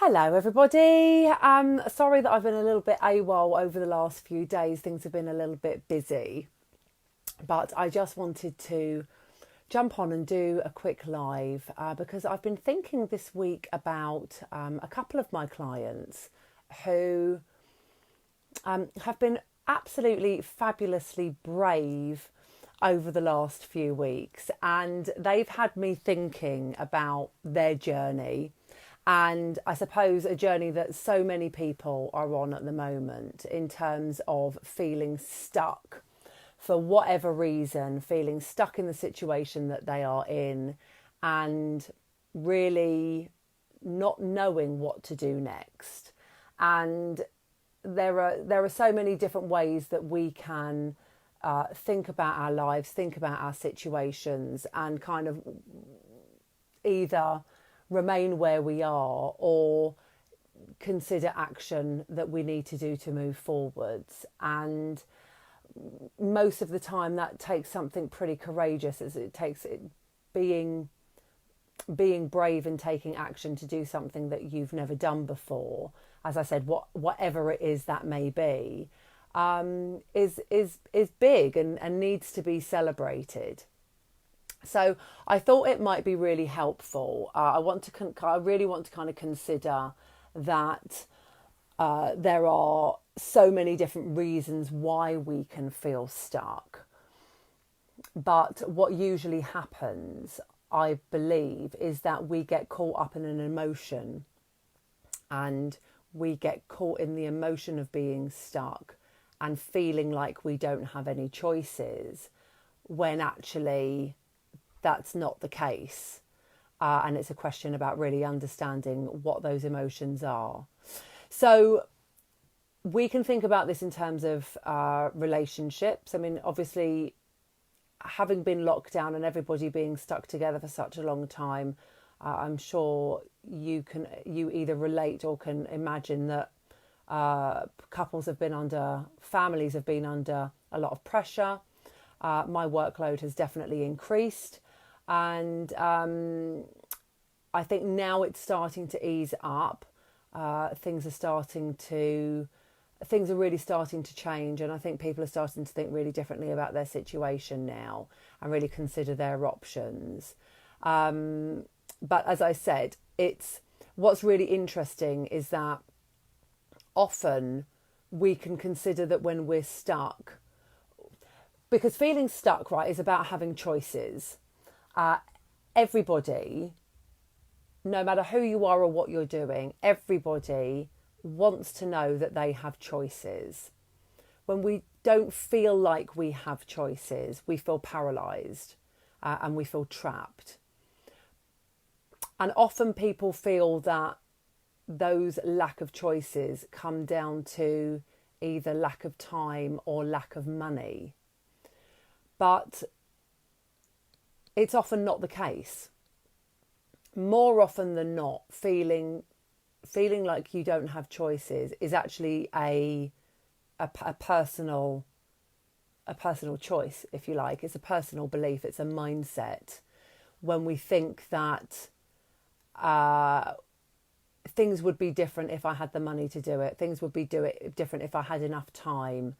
Hello everybody. Sorry that I've been a little bit AWOL over the last few days. Things have been a little bit busy, but I just wanted to jump on and do a quick live because I've been thinking this week about a couple of my clients who have been absolutely fabulously brave over the last few weeks, and they've had me thinking about their journey. And I suppose a journey that so many people are on at the moment in terms of feeling stuck for whatever reason, feeling stuck in the situation that they are in and really not knowing what to do next. And there are so many different ways that we can think about our lives, think about our situations, and kind of either remain where we are or consider action that we need to do to move forwards. And most of the time that takes something pretty courageous, as it takes being brave and taking action to do something that you've never done before. As I said, whatever it is that may be, is big and needs to be celebrated. So I thought it might be really helpful. I really want to kind of consider that there are so many different reasons why we can feel stuck. But what usually happens, I believe, is that we get caught up in an emotion, and we get caught in the emotion of being stuck and feeling like we don't have any choices, when actually that's not the case. And it's a question about really understanding what those emotions are. So we can think about this in terms of relationships. I mean, obviously, having been locked down and everybody being stuck together for such a long time, I'm sure you either relate or can imagine that families have been under a lot of pressure. My workload has definitely increased. And I think now it's starting to ease up. Things are really starting to change, and I think people are starting to think really differently about their situation now and really consider their options. But as I said, what's really interesting is that often we can consider that when we're stuck, because feeling stuck, right, is about having choices. Everybody, no matter who you are or what you're doing, everybody wants to know that they have choices. When we don't feel like we have choices, we feel paralysed and we feel trapped. And often people feel that those lack of choices come down to either lack of time or lack of money. But it's often not the case. More often than not, feeling like you don't have choices is actually a personal choice, if you like. It's a personal belief. It's a mindset. When we think that things would be different if I had the money to do it. Things would be different if I had enough time.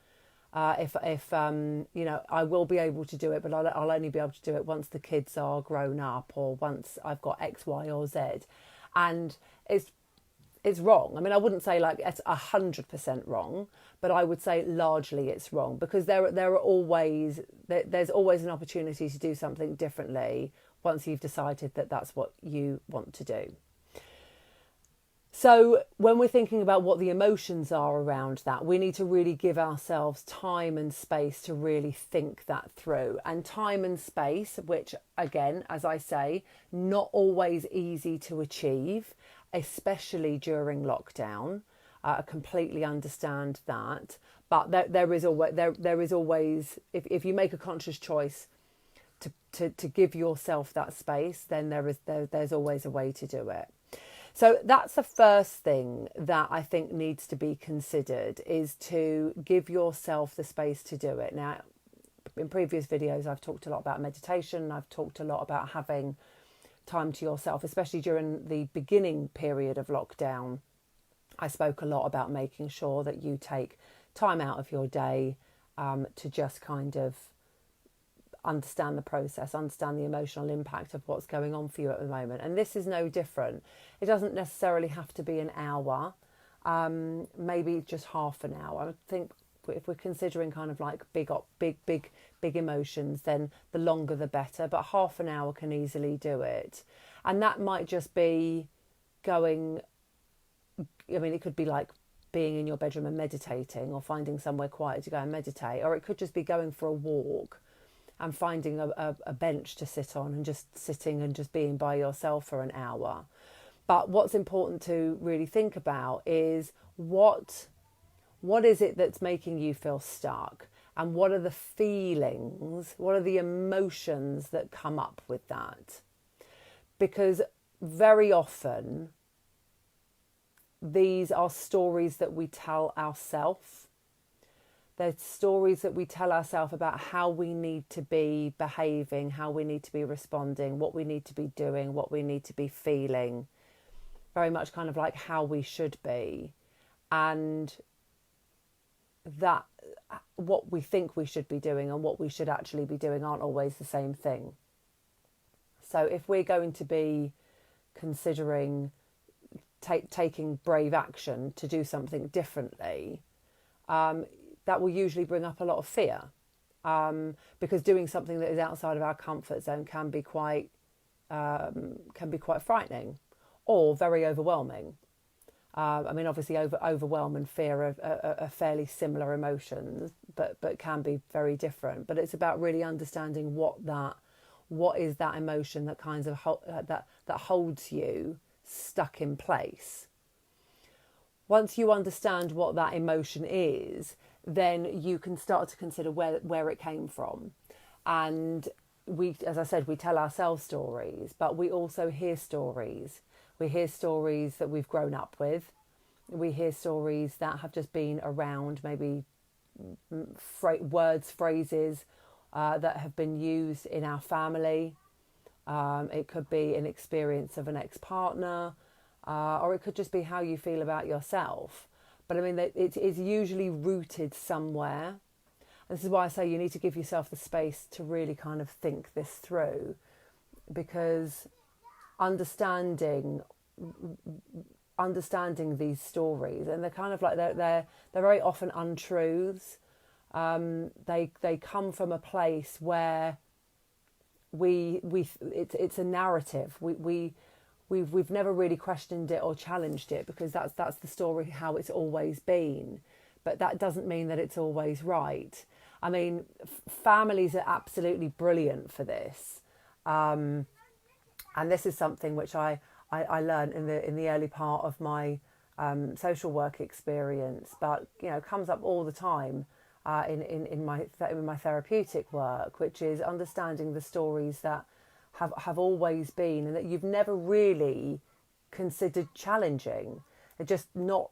If I will be able to do it, but I'll only be able to do it once the kids are grown up or once I've got X, Y, or Z. And it's wrong. I mean, I wouldn't say like it's 100% wrong, but I would say largely it's wrong, because there's always an opportunity to do something differently once you've decided that that's what you want to do. So when we're thinking about what the emotions are around that, we need to really give ourselves time and space to really think that through. And time and space, which again, as I say, not always easy to achieve, especially during lockdown. I completely understand that. But there is always, if you make a conscious choice to give yourself that space, then there's always a way to do it. So that's the first thing that I think needs to be considered, is to give yourself the space to do it. Now, in previous videos, I've talked a lot about meditation. I've talked a lot about having time to yourself, especially during the beginning period of lockdown. I spoke a lot about making sure that you take time out of your day to just kind of understand the process, understand the emotional impact of what's going on for you at the moment. And this is no different. It doesn't necessarily have to be an hour, maybe just half an hour. I think if we're considering kind of like big emotions, then the longer the better, but half an hour can easily do it. And that might just be going, I mean, it could be like being in your bedroom and meditating, or finding somewhere quiet to go and meditate, or it could just be going for a walk and finding a bench to sit on and just sitting and just being by yourself for an hour. But what's important to really think about is what is it that's making you feel stuck, and what are the feelings, what are the emotions that come up with that? Because very often these are stories that we tell ourselves. They're stories that we tell ourselves about how we need to be behaving, how we need to be responding, what we need to be doing, what we need to be feeling. Very much kind of like how we should be. And that what we think we should be doing and what we should actually be doing aren't always the same thing. So if we're going to be considering taking brave action to do something differently, that will usually bring up a lot of fear, because doing something that is outside of our comfort zone can be quite frightening or very overwhelming. I mean, obviously, overwhelm and fear are fairly similar emotions, but can be very different. But it's about really understanding what is that emotion that kind of that holds you stuck in place. Once you understand what that emotion is, then you can start to consider where it came from. And we, as I said, we tell ourselves stories, but we also hear stories. We hear stories that we've grown up with. We hear stories that have just been around, maybe words, phrases that have been used in our family. It could be an experience of an ex-partner, or it could just be how you feel about yourself. But I mean, it is usually rooted somewhere. This is why I say you need to give yourself the space to really kind of think this through, because understanding these stories, and they're kind of like they're very often untruths. They come from a place where it's a narrative. We've never really questioned it or challenged it, because that's the story, how it's always been. But that doesn't mean that it's always right. I mean, families are absolutely brilliant for this, and this is something which I learned in the early part of my social work experience, but comes up all the time in my therapeutic work, which is understanding the stories that have always been and that you've never really considered challenging. It's not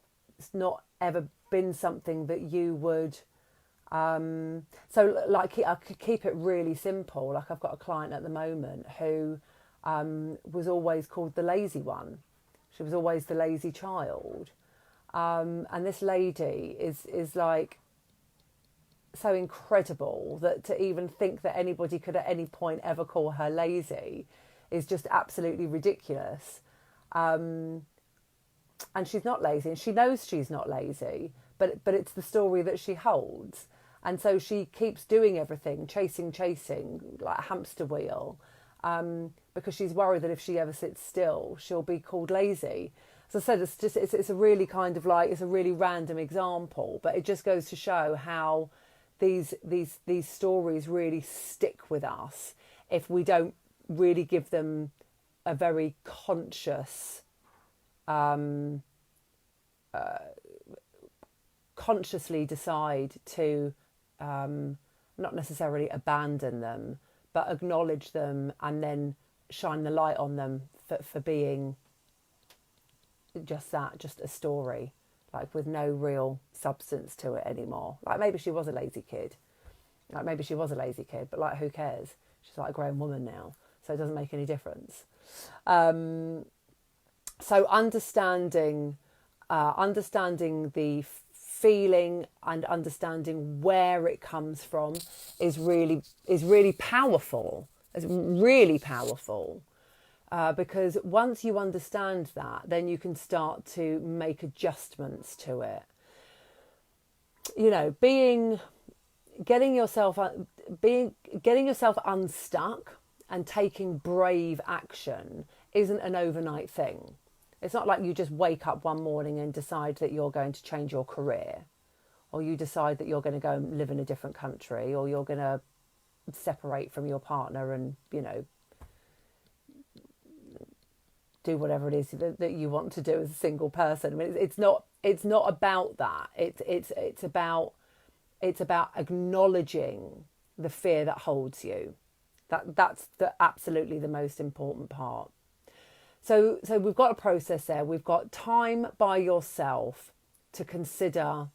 ever been something that you would. So like I could keep it really simple. Like I've got a client at the moment who was always called the lazy one. She was always the lazy child, and this lady is like so incredible that to even think that anybody could at any point ever call her lazy is just absolutely ridiculous. And she's not lazy, and she knows she's not lazy, but it's the story that she holds. And so she keeps doing everything, chasing, like a hamster wheel, because she's worried that if she ever sits still, she'll be called lazy. As I said, it's a really kind of like, it's a really random example, but it just goes to show how these stories really stick with us if we don't really give them a very consciously decide to not necessarily abandon them, but acknowledge them and then shine the light on them for being just a story, like with no real substance to it anymore. Like maybe she was a lazy kid, but like who cares? She's like a grown woman now, so it doesn't make any difference. So understanding the feeling and understanding where it comes from is really powerful. It's really powerful. Because once you understand that, then you can start to make adjustments to it. You know, getting yourself unstuck and taking brave action isn't an overnight thing. It's not like you just wake up one morning and decide that you're going to change your career, or you decide that you're going to go and live in a different country, or you're going to separate from your partner and, you know, do whatever it is that you want to do as a single person. I mean, it's not about that. It's about acknowledging the fear that holds you. That's absolutely the most important part. So we've got a process there. We've got time by yourself to consider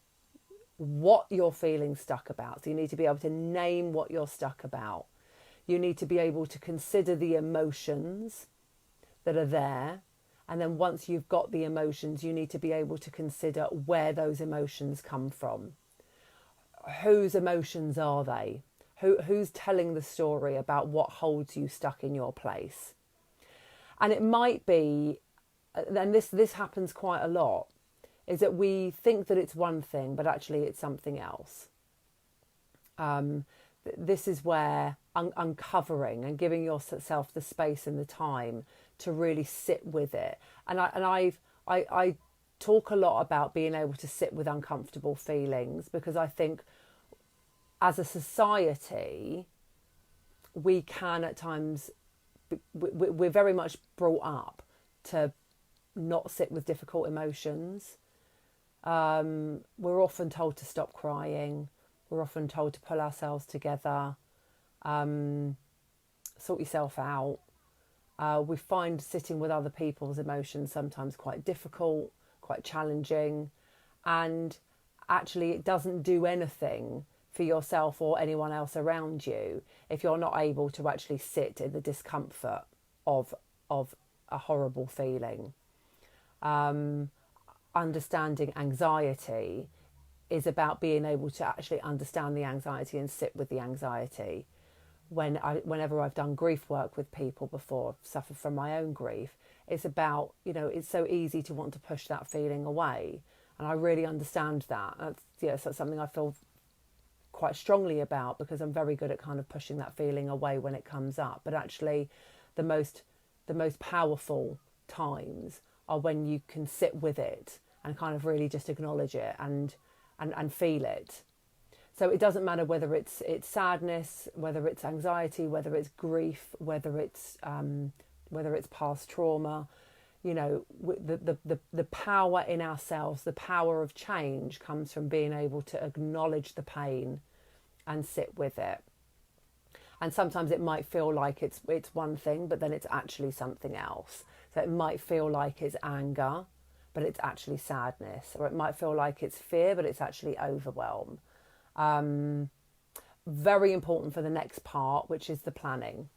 what you're feeling stuck about. So you need to be able to name what you're stuck about. You need to be able to consider the emotions that are there. And then once you've got the emotions, you need to be able to consider where those emotions come from. Whose emotions are they? Who's telling the story about what holds you stuck in your place? And it might be, and this happens quite a lot, is that we think that it's one thing, but actually it's something else. This is where uncovering and giving yourself the space and the time to really sit with it. And I talk a lot about being able to sit with uncomfortable feelings, because I think as a society, we can at times, we're very much brought up to not sit with difficult emotions. We're often told to stop crying. We're often told to pull ourselves together, sort yourself out. We find sitting with other people's emotions sometimes quite difficult, quite challenging, and actually it doesn't do anything for yourself or anyone else around you if you're not able to actually sit in the discomfort of a horrible feeling. Understanding anxiety is about being able to actually understand the anxiety and sit with the anxiety. Whenever I've done grief work with people before, I've suffered from my own grief, it's about, you know, it's so easy to want to push that feeling away. And I really understand that. That's something I feel quite strongly about, because I'm very good at kind of pushing that feeling away when it comes up. But actually the most powerful times are when you can sit with it and kind of really just acknowledge it and feel it. So it doesn't matter whether it's sadness, whether it's anxiety, whether it's grief, whether it's past trauma. You know, the power in ourselves, the power of change comes from being able to acknowledge the pain and sit with it. And sometimes it might feel like it's one thing, but then it's actually something else. So it might feel like it's anger, but it's actually sadness. Or it might feel like it's fear, but it's actually overwhelm. Very important for the next part, which is the planning.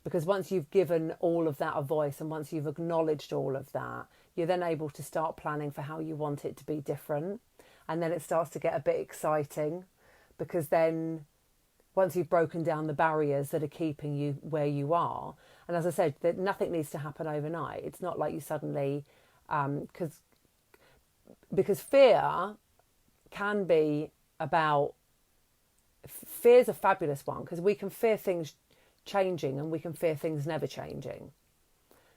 Because once you've given all of that a voice and once you've acknowledged all of that, you're then able to start planning for how you want it to be different. And then it starts to get a bit exciting, because then once you've broken down the barriers that are keeping you where you are, and as I said, that nothing needs to happen overnight. It's not like you suddenly, because fear can be about, fear's a fabulous one, because we can fear things changing and we can fear things never changing.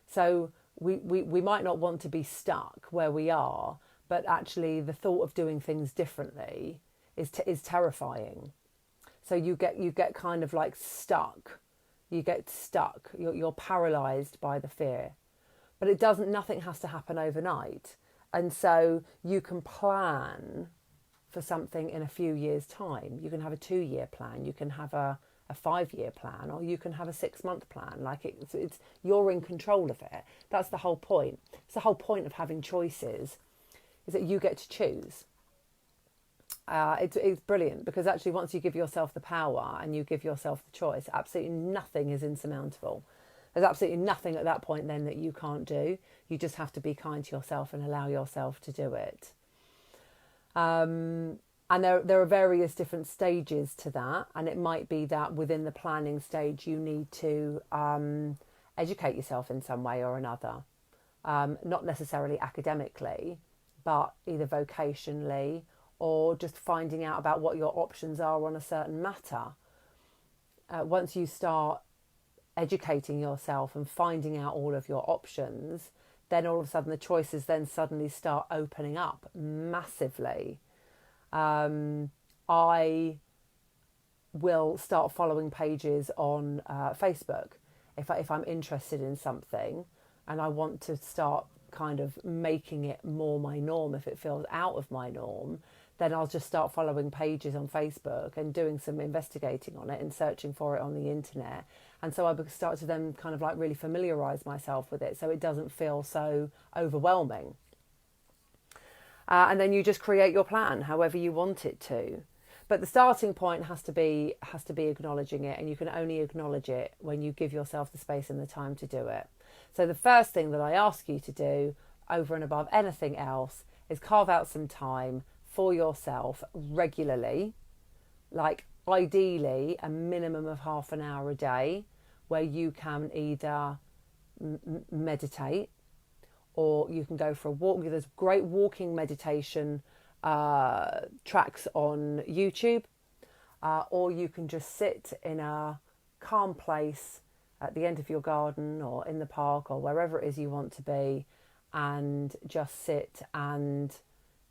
So we might not want to be stuck where we are, but actually the thought of doing things differently is terrifying. So you get kind of like stuck. You get stuck. You're paralyzed by the fear. But nothing has to happen overnight. And so you can plan for something in a few years' time. You can have a 2-year plan. You can have a 5-year plan, or you can have a 6-month plan. Like it's you're in control of it. That's the whole point. It's the whole point of having choices, is that you get to choose. It's brilliant, because actually once you give yourself the power and you give yourself the choice, absolutely nothing is insurmountable. There's absolutely nothing at that point then that you can't do. You just have to be kind to yourself and allow yourself to do it. And there are various different stages to that. And it might be that within the planning stage, you need to educate yourself in some way or another. Not necessarily academically, but either vocationally or just finding out about what your options are on a certain matter. Once you start educating yourself and finding out all of your options, then all of a sudden the choices then suddenly start opening up massively. I will start following pages on Facebook if I'm interested in something and I want to start kind of making it more my norm. If it feels out of my norm, then I'll just start following pages on Facebook and doing some investigating on it and searching for it on the internet. And so I start to then kind of like really familiarise myself with it so it doesn't feel so overwhelming. And then you just create your plan however you want it to. But the starting point has to be acknowledging it, and you can only acknowledge it when you give yourself the space and the time to do it. So the first thing that I ask you to do over and above anything else is carve out some time for yourself regularly, like ideally a minimum of half an hour a day, where you can either meditate or you can go for a walk. There's great walking meditation tracks on YouTube, or you can just sit in a calm place at the end of your garden or in the park or wherever it is you want to be, and just sit and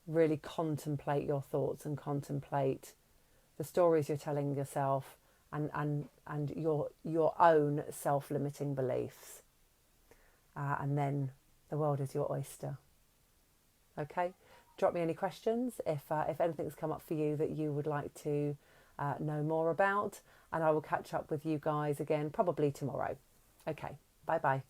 really contemplate your thoughts and contemplate the stories you're telling yourself and your own self-limiting beliefs. And then the world is your oyster. Okay? Drop me any questions if anything's come up for you that you would like to know more about, and I will catch up with you guys again probably tomorrow. Okay, bye bye.